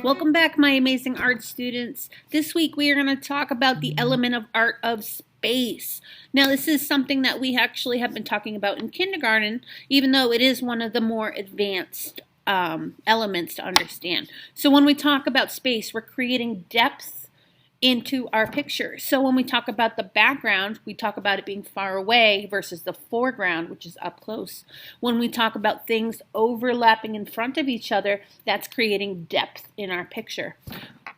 Welcome back, my amazing art students. This week we are going to talk about the element of art of space. Now, this is something that we actually have been talking about in kindergarten, even though it is one of the more advanced elements to understand. So when we talk about space, we're creating depth into our picture. So when we talk about the background, we talk about it being far away versus the foreground, which is up close. When we talk about things overlapping in front of each other, that's creating depth in our picture.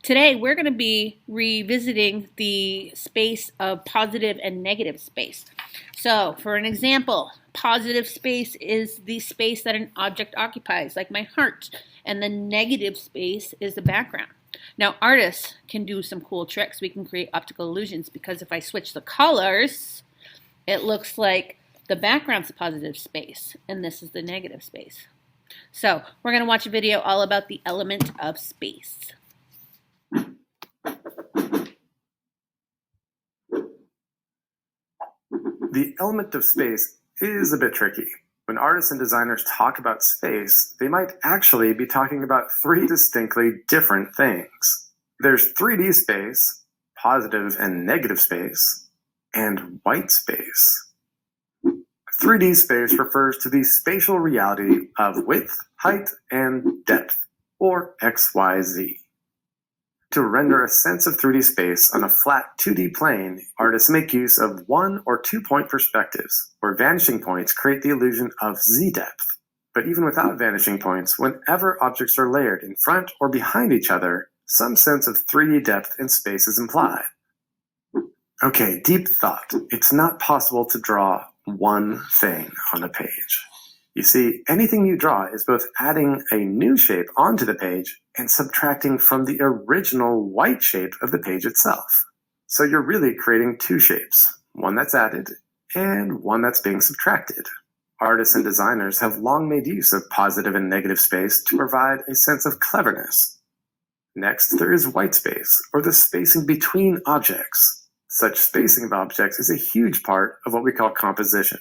Today, we're going to be revisiting the space of positive and negative space. So, for an example, positive space is the space that an object occupies, like my heart, and the negative space is the background. Now, artists can do some cool tricks. We can create optical illusions because if I switch the colors, it looks like the background's the positive space and this is the negative space. So we're going to watch a video all about the element of space. The element of space is a bit tricky. When artists and designers talk about space, they might actually be talking about three distinctly different things. There's 3D space, positive and negative space, and white space. 3D space refers to the spatial reality of width, height, and depth, or XYZ. To render a sense of 3D space on a flat 2D plane, artists make use of 1 or 2 point perspectives, where vanishing points create the illusion of Z-depth. But even without vanishing points, whenever objects are layered in front or behind each other, some sense of 3D depth in space is implied. Okay, deep thought. It's not possible to draw one thing on a page. You see, anything you draw is both adding a new shape onto the page and subtracting from the original white shape of the page itself. So you're really creating two shapes, one that's added and one that's being subtracted. Artists and designers have long made use of positive and negative space to provide a sense of cleverness. Next, there is white space, or the spacing between objects. Such spacing of objects is a huge part of what we call composition.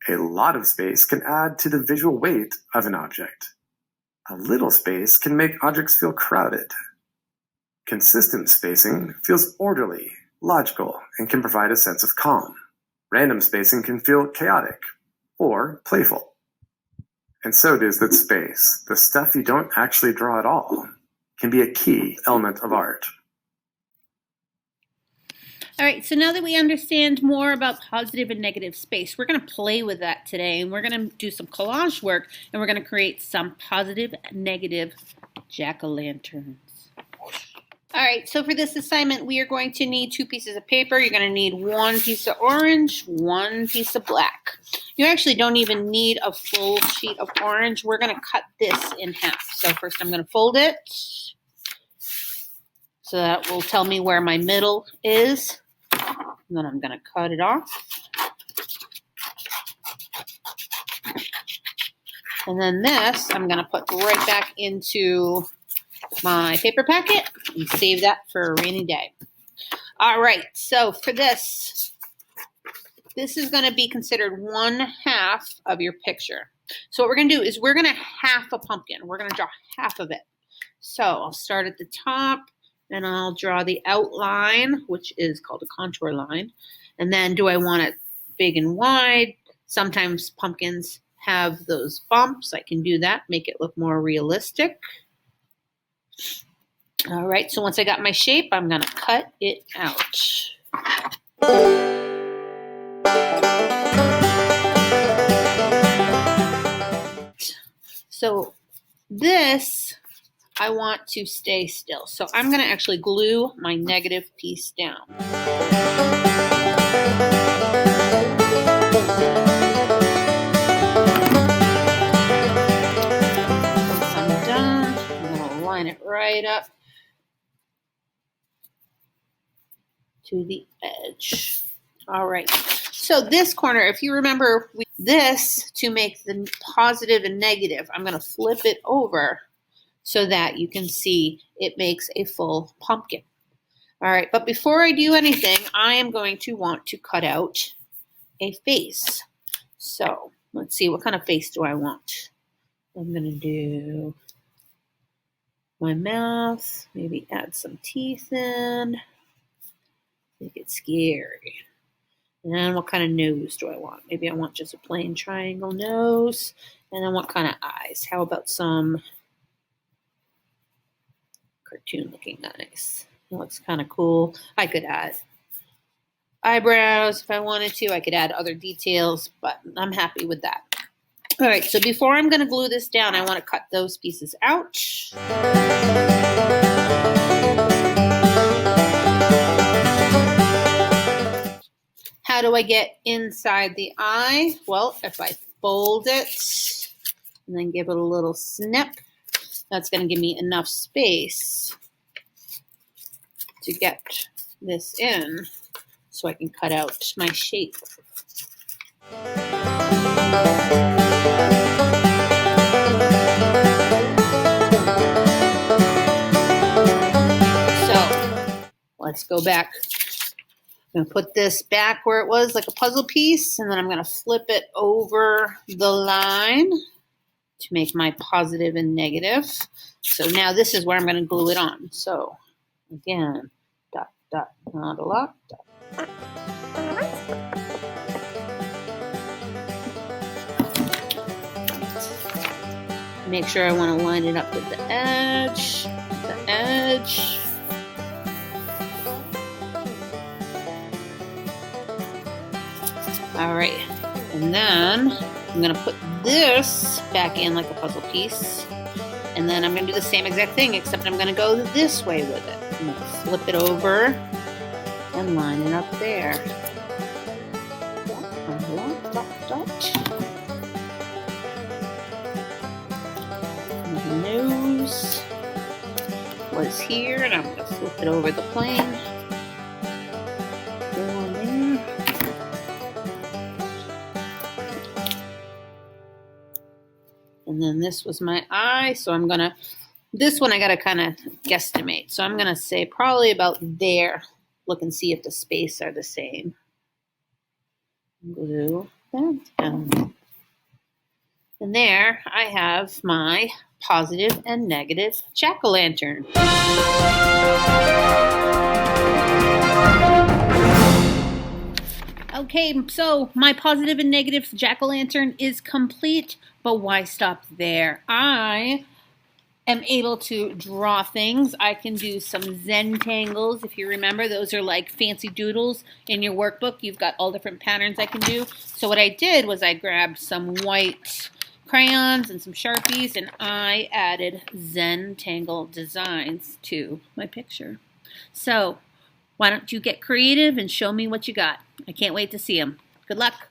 A lot of space can add to the visual weight of an object. A little space can make objects feel crowded. Consistent spacing feels orderly, logical, and can provide a sense of calm. Random spacing can feel chaotic or playful. And so it is that space, the stuff you don't actually draw at all, can be a key element of art. All right, so now that we understand more about positive and negative space, we're going to play with that today, and we're going to do some collage work, and we're going to create some positive and negative jack-o'-lanterns. All right, so for this assignment, we are going to need 2 pieces of paper. You're going to need 1 piece of orange, 1 piece of black. You actually don't even need a full sheet of orange. We're going to cut this in half. So first I'm going to fold it. So that will tell me where my middle is. And then I'm going to cut it off. And then this I'm going to put right back into my paper packet and save that for a rainy day. All right, so for this is going to be considered 1/2 of your picture. So what we're going to do is we're going to half a pumpkin. We're going to draw half of it. So I'll start at the top. Then I'll draw the outline, which is called a contour line. And then do I want it big and wide? Sometimes pumpkins have those bumps. I can do that, make it look more realistic. All right, so once I got my shape, I'm going to cut it out. So this I want to stay still. So I'm going to actually glue my negative piece down. Once I'm done, I'm going to line it right up to the edge. All right. So this corner, if you remember this to make the positive and negative, I'm going to flip it over so that you can see it makes a full pumpkin. All right, but before I do anything, I am going to want to cut out a face. So let's see, what kind of face do I want? I'm going to do My mouth, maybe add some teeth in. Make it scary. And then what kind of nose do I want? Maybe I want just a plain triangle nose. And then what kind of eyes? How about some cartoon looking eyes? That looks kind of cool. I could add eyebrows if I wanted to. I could add other details, but I'm happy with that. All right, so before I'm going to glue this down, I want to cut those pieces out. How do I get inside the eye? Well, if I fold it and then give it a little snip, that's going to give me enough space to get this in so I can cut out my shape. So let's go back. I'm going to put this back where it was, like a puzzle piece, and then I'm going to flip it over the line to make my positive and negative. So now this is where I'm going to glue it on. So again, dot, dot, not a lot, dot. Make sure I want to line it up with the edge, All right, and then I'm gonna put this back in like a puzzle piece, and then I'm gonna do the same exact thing, except I'm gonna go this way with it. I'm gonna flip it over and line it up there. The nose was here, and I'm gonna flip it over the plane. And then this was my eye, so I'm gonna, this one I gotta kind of guesstimate. So I'm gonna say probably about there. Look and see if the space are the same. Glue that down. And there I have my positive and negative jack-o'-lantern. Okay, so my positive and negative jack-o'-lantern is complete, but why stop there? I am able to draw things. I can do some Zentangles. If you remember, those are like fancy doodles in your workbook. You've got all different patterns I can do. So what I did was I grabbed some white crayons and some Sharpies, and I added Zentangle designs to my picture. So why don't you get creative and show me what you got? I can't wait to see them. Good luck.